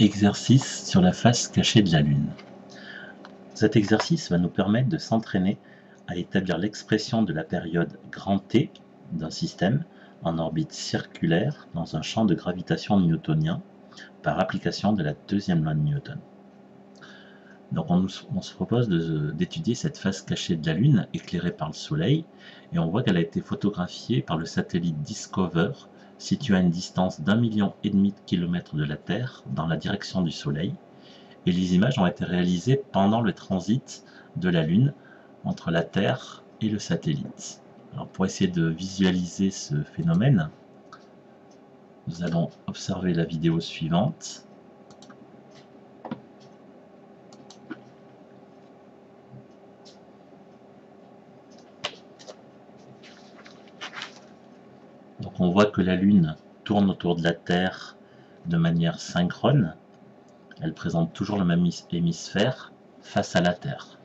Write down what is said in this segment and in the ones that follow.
Exercice sur la face cachée de la Lune. Cet exercice va nous permettre de s'entraîner à établir l'expression de la période grand T d'un système en orbite circulaire dans un champ de gravitation newtonien par application de la deuxième loi de Newton. Donc on se propose d'étudier cette face cachée de la Lune éclairée par le Soleil, et on voit qu'elle a été photographiée par le satellite Discover, situé à une distance d'1,5 million de kilomètres de la Terre dans la direction du Soleil, et les images ont été réalisées pendant le transit de la Lune entre la Terre et le satellite. Alors pour essayer de visualiser ce phénomène, nous allons observer la vidéo suivante. Donc on voit que la Lune tourne autour de la Terre de manière synchrone. Elle présente toujours le même hémisphère face à la Terre.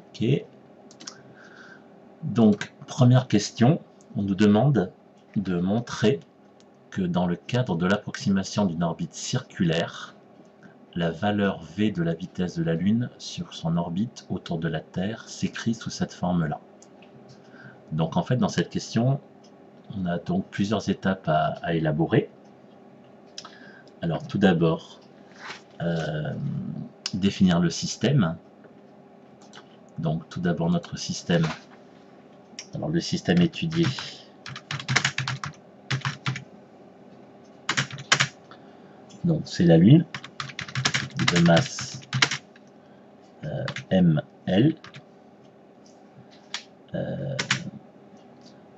Ok. Donc, première question, on nous demande de montrer que dans le cadre de l'approximation d'une orbite circulaire, la valeur V de la vitesse de la Lune sur son orbite autour de la Terre s'écrit sous cette forme-là. Donc en fait, dans cette question, on a donc plusieurs étapes à élaborer. Alors tout d'abord, définir le système. Donc tout d'abord notre système. Alors le système étudié. Donc c'est la Lune de masse ml.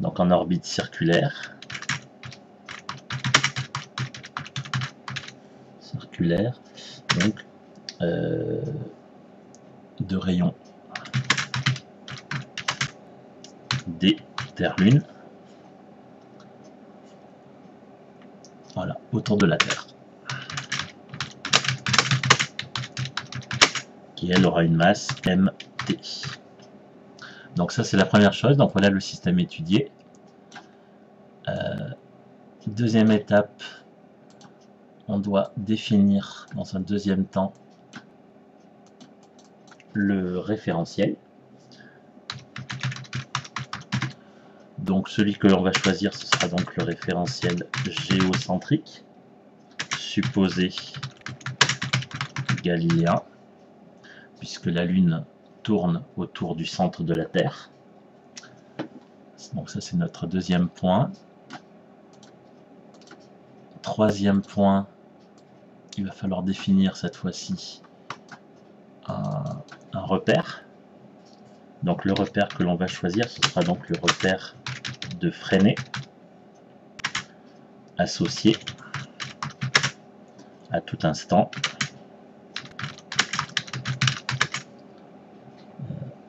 Donc en orbite circulaire. Donc de rayon D Terre-Lune, voilà, autour de la Terre, qui elle aura une masse mt. Donc ça c'est la première chose, donc voilà le système étudié. Deuxième étape, on doit définir dans un deuxième temps le référentiel. Donc celui que l'on va choisir, ce sera donc le référentiel géocentrique, supposé galiléen, puisque la Lune tourne autour du centre de la Terre. Donc ça c'est notre deuxième point. Troisième point, il va falloir définir cette fois-ci un repère. Donc le repère que l'on va choisir, ce sera donc le repère de Fresnel, associé à tout instant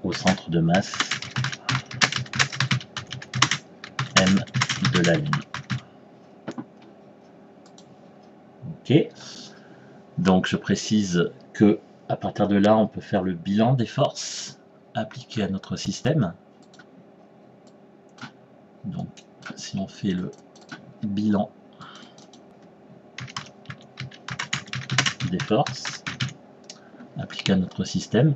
au centre de masse m de la Lune. Ok. Donc je précise que à partir de là, on peut faire le bilan des forces appliquées à notre système. Donc si on fait le bilan des forces appliquées à notre système,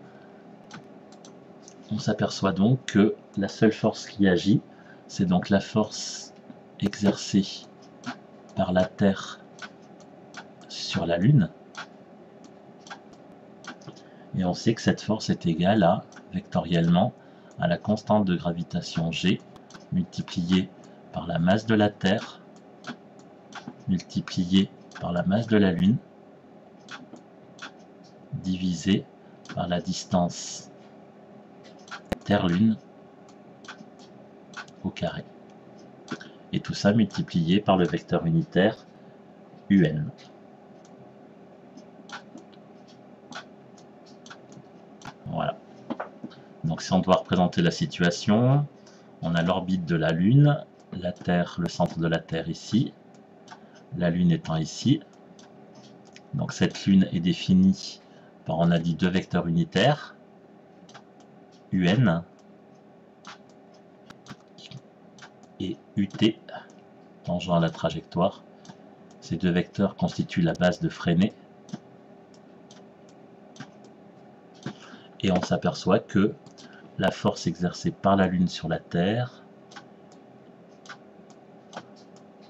on s'aperçoit donc que la seule force qui agit, c'est donc la force exercée par la Terre sur la Lune. Et on sait que cette force est égale à, vectoriellement, à la constante de gravitation G multipliée par la masse de la Terre multipliée par la masse de la Lune divisé par la distance Terre-Lune au carré. Et tout ça multiplié par le vecteur unitaire UN. Voilà. Donc si on doit représenter la situation, on a l'orbite de la Lune, la Terre, le centre de la Terre ici, la Lune étant ici. Donc cette Lune est définie par, on a dit, deux vecteurs unitaires, UN UT, tangent à la trajectoire. Ces deux vecteurs constituent la base de freinée. Et on s'aperçoit que la force exercée par la Lune sur la Terre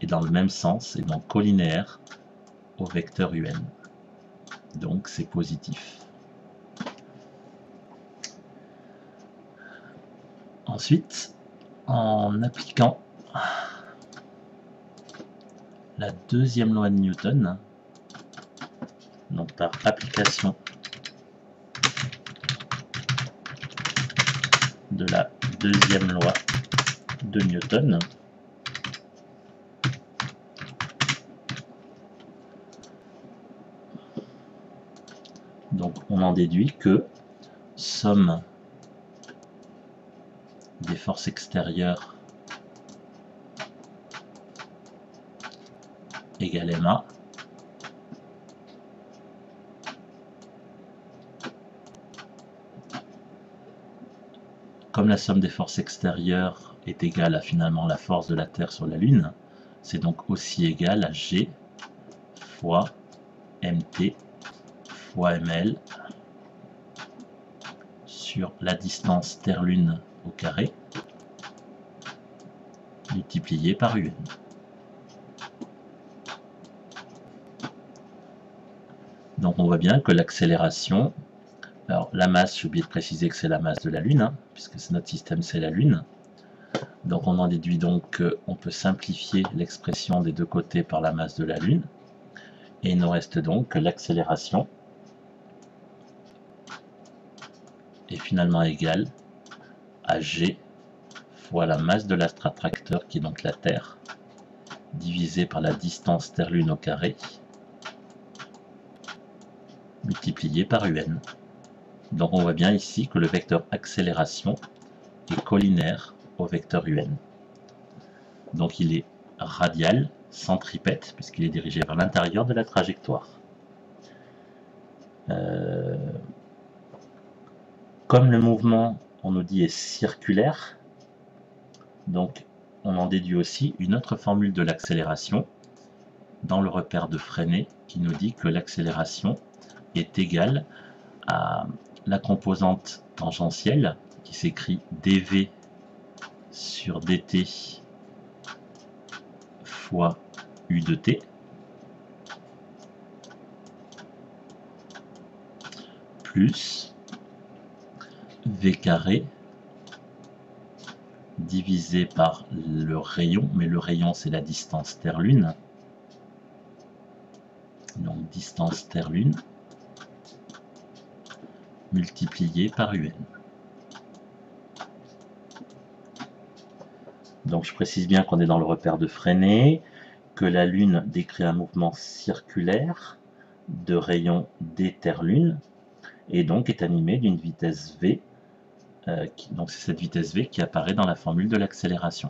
est dans le même sens et donc collinéaire au vecteur UN. Donc c'est positif. Ensuite, en appliquant la deuxième loi de Newton, donc par application de la deuxième loi de Newton, donc on en déduit que somme des forces extérieures égale MA, comme la somme des forces extérieures est égale à finalement la force de la Terre sur la Lune, c'est donc aussi égal à G fois MT fois ML sur la distance Terre-Lune au carré multiplié par UN. Donc on voit bien que l'accélération, alors la masse, j'ai oublié de préciser que c'est la masse de la Lune, puisque c'est notre système, c'est la Lune. Donc on en déduit donc qu'on peut simplifier l'expression des deux côtés par la masse de la Lune. Et il nous reste donc que l'accélération est finalement égale à G fois la masse de l'astro-attracteur, qui est donc la Terre, divisé par la distance Terre-Lune au carré, multiplié par UN. Donc on voit bien ici que le vecteur accélération est collinaire au vecteur UN. Donc il est radial, centripète, puisqu'il est dirigé vers l'intérieur de la trajectoire. Comme le mouvement, on nous dit, est circulaire, donc on en déduit aussi une autre formule de l'accélération dans le repère de freinée qui nous dit que l'accélération est égale à la composante tangentielle qui s'écrit dv sur dt fois u de t plus v carré divisé par le rayon, mais le rayon c'est la distance Terre-Lune, donc distance Terre-Lune multiplié par UN. Donc je précise bien qu'on est dans le repère de freinée, que la Lune décrit un mouvement circulaire de rayon d Terre-Lune, et donc est animée d'une vitesse v, donc c'est cette vitesse v qui apparaît dans la formule de l'accélération.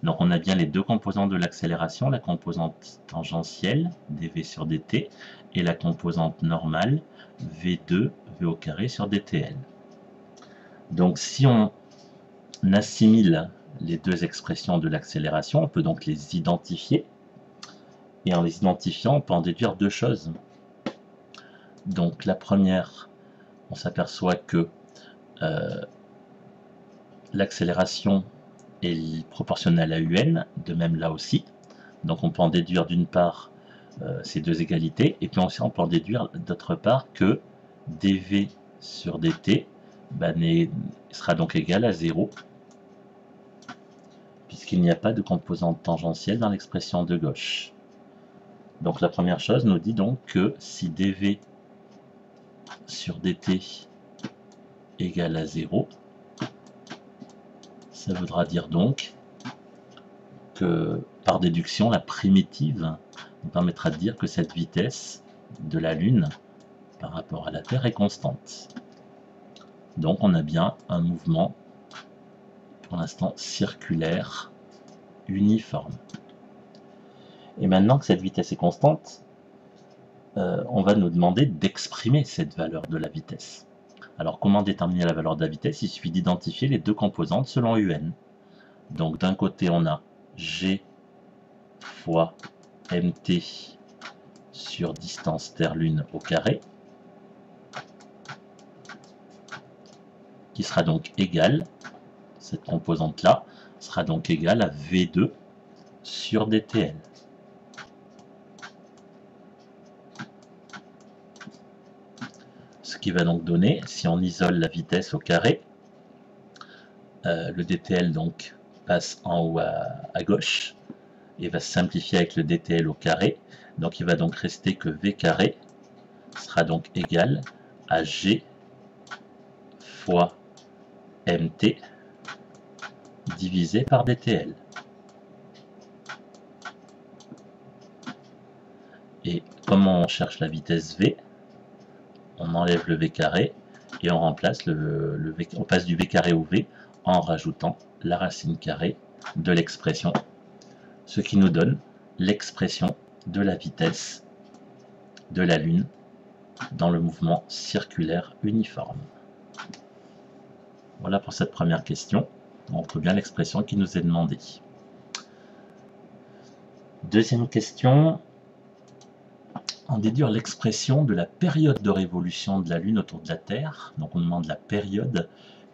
Donc on a bien les deux composantes de l'accélération, la composante tangentielle, dv sur dt, et la composante normale, v2, v au carré sur dtl. Donc si on assimile les deux expressions de l'accélération, on peut donc les identifier, et en les identifiant, on peut en déduire deux choses. Donc la première, on s'aperçoit que l'accélération est proportionnelle à UN, de même là aussi. Donc on peut en déduire d'une part ces deux égalités, et puis aussi on peut en déduire d'autre part que dv sur dt sera donc égal à 0, puisqu'il n'y a pas de composante tangentielle dans l'expression de gauche. Donc la première chose nous dit donc que si dv sur dt égale à 0, ça voudra dire donc que par déduction, la primitive nous permettra de dire que cette vitesse de la Lune par rapport à la Terre est constante. Donc on a bien un mouvement pour l'instant circulaire uniforme. Et maintenant que cette vitesse est constante, on va nous demander d'exprimer cette valeur de la vitesse. Alors comment déterminer la valeur de la vitesse? Il suffit d'identifier les deux composantes selon UN. Donc d'un côté on a g fois mt sur distance Terre-Lune au carré, qui sera donc égale, cette composante-là, sera donc égale à V2 sur dTL. Ce qui va donc donner, si on isole la vitesse au carré, le dTL donc passe en haut à gauche et va se simplifier avec le dTL au carré. Donc il va donc rester que V carré sera donc égal à G fois mt divisé par dTL. Et comment on cherche la vitesse V? On enlève le V carré et on remplace le V, on passe du V carré au V en rajoutant la racine carrée de l'expression, ce qui nous donne l'expression de la vitesse de la Lune dans le mouvement circulaire uniforme. Voilà pour cette première question. On trouve bien l'expression qui nous est demandée. Deuxième question, en déduire l'expression de la période de révolution de la Lune autour de la Terre. Donc on demande la période,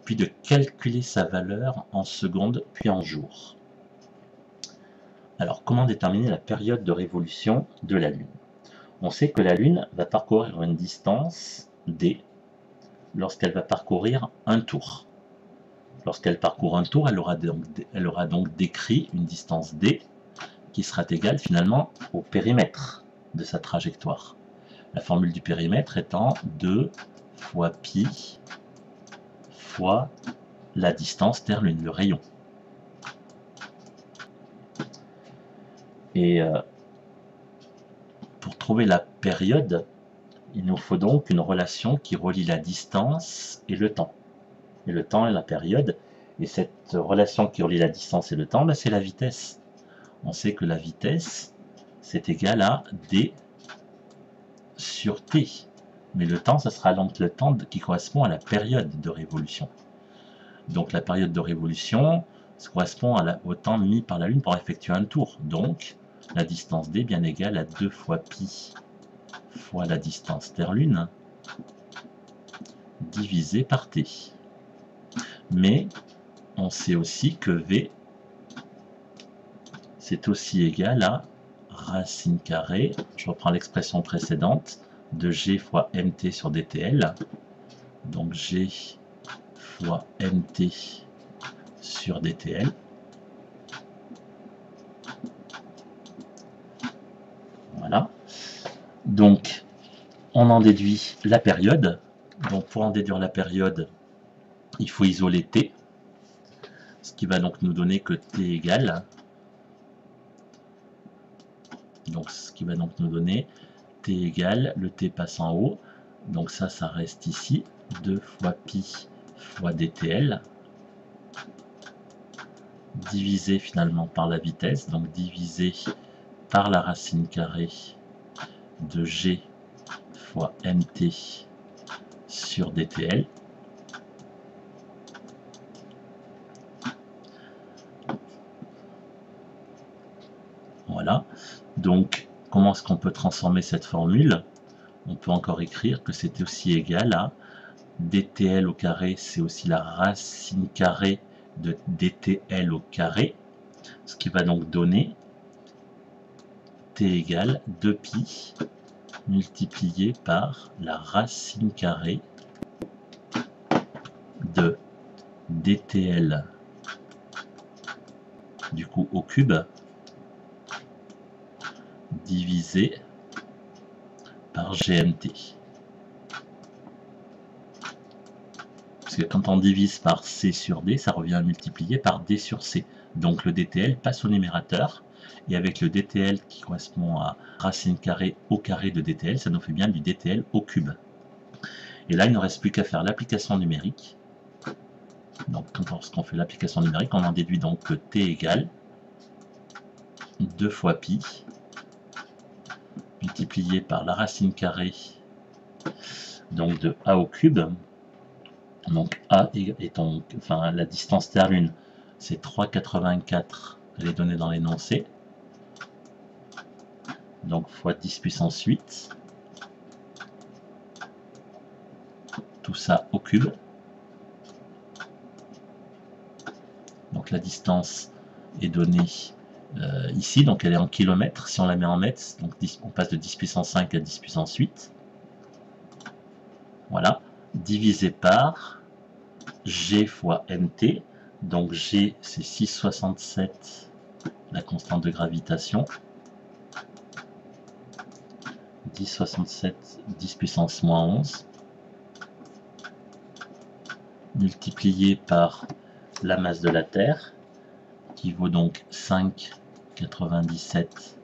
puis de calculer sa valeur en secondes, puis en jours. Alors comment déterminer la période de révolution de la Lune? On sait que la Lune va parcourir une distance d lorsqu'elle va parcourir un tour. Lorsqu'elle parcourt un tour, elle aura donc décrit une distance d qui sera égale finalement au périmètre de sa trajectoire. La formule du périmètre étant 2 fois pi fois la distance Terre-Lune, le rayon. Et pour trouver la période, il nous faut donc une relation qui relie la distance et le temps. Et le temps et la période. Et cette relation qui relie la distance et le temps, c'est la vitesse. On sait que la vitesse, c'est égal à d sur t. Mais le temps, ça sera donc le temps qui correspond à la période de révolution. Donc la période de révolution, ça correspond au temps mis par la Lune pour effectuer un tour. Donc la distance d est bien égale à 2 fois pi fois la distance Terre-Lune divisé par t. Mais on sait aussi que v, c'est aussi égal à racine carrée, je reprends l'expression précédente, de g fois mt sur dtl. Donc g fois mt sur dtl. Voilà. Donc, on en déduit la période. Donc, pour en déduire la période, il faut isoler t. Ce qui va donc nous donner que t égale. Donc, ce qui va donc nous donner t égale, le t passe en haut. Donc ça reste ici. 2 fois pi fois dtl. Divisé finalement par la vitesse. Donc divisé par la racine carrée de g fois mt sur dtl. Voilà. Donc, comment est-ce qu'on peut transformer cette formule? On peut encore écrire que c'est aussi égal à dtl au carré, c'est aussi la racine carrée de dtl au carré, ce qui va donc donner t égale 2pi multiplié par la racine carrée de dtl du coup au cube divisé par gmt. Parce que quand on divise par c sur d, ça revient à multiplier par d sur c. Donc le dtl passe au numérateur, et avec le dtl qui correspond à racine carrée au carré de dtl, ça nous fait bien du dtl au cube. Et là, il ne reste plus qu'à faire l'application numérique. Donc lorsqu'on fait l'application numérique, on en déduit donc que t égale 2 fois pi multiplié par la racine carrée donc de a au cube. Donc a étant, enfin la distance Terre-Lune, c'est 3,84 Elle est donnée dans l'énoncé. Donc fois 10 puissance 8. Tout ça au cube. Donc la distance est donnée ici, donc elle est en kilomètres. Si on la met en mètres, donc on passe de 10 puissance 5 à 10 puissance 8. Voilà, divisé par G fois mt. Donc G c'est 6,67, la constante de gravitation. 10,67, 10 puissance moins 11. Multiplié par la masse de la Terre, qui vaut donc 5,97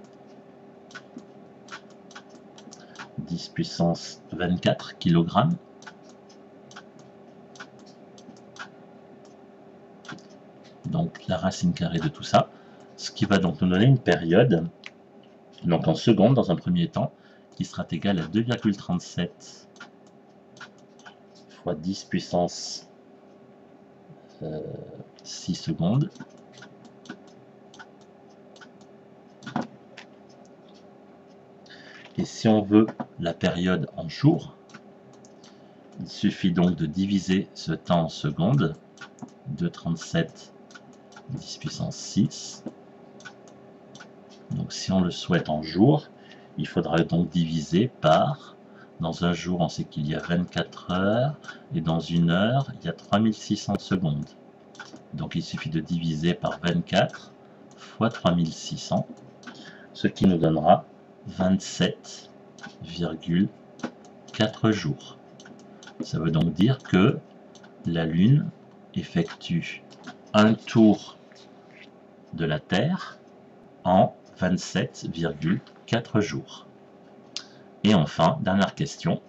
10 puissance 24 kg. Donc la racine carrée de tout ça, ce qui va donc nous donner une période, donc en secondes dans un premier temps, qui sera égale à 2,37 fois 10 puissance 6 secondes. Et si on veut la période en jours, il suffit donc de diviser ce temps en secondes, 2,37 10 puissance 6. Donc si on le souhaite en jours, il faudra donc diviser par, dans un jour on sait qu'il y a 24 heures, et dans une heure il y a 3600 secondes. Donc il suffit de diviser par 24 fois 3600, ce qui nous donnera 27,4 jours. Ça veut donc dire que la Lune effectue un tour de la Terre en 27,4 jours. Et enfin, dernière question,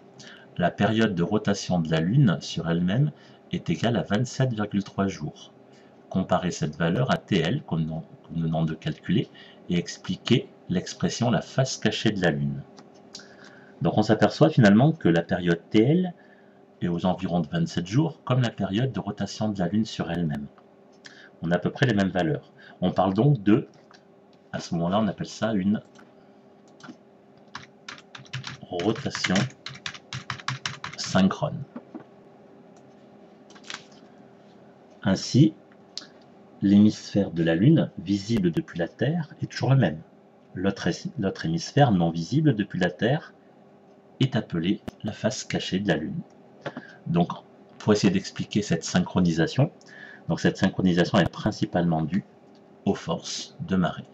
la période de rotation de la Lune sur elle-même est égale à 27,3 jours. Comparez cette valeur à TL, comme nous venons de calculer, et expliquez l'expression la face cachée de la Lune. Donc on s'aperçoit finalement que la période TL est aux environs de 27 jours, comme la période de rotation de la Lune sur elle-même. On a à peu près les mêmes valeurs. On parle donc de, à ce moment-là, on appelle ça une rotation synchrone. Ainsi, l'hémisphère de la Lune, visible depuis la Terre, est toujours le même. L'autre hémisphère, non visible depuis la Terre, est appelé la face cachée de la Lune. Donc, pour essayer d'expliquer cette synchronisation, donc cette synchronisation est principalement due aux forces de marée.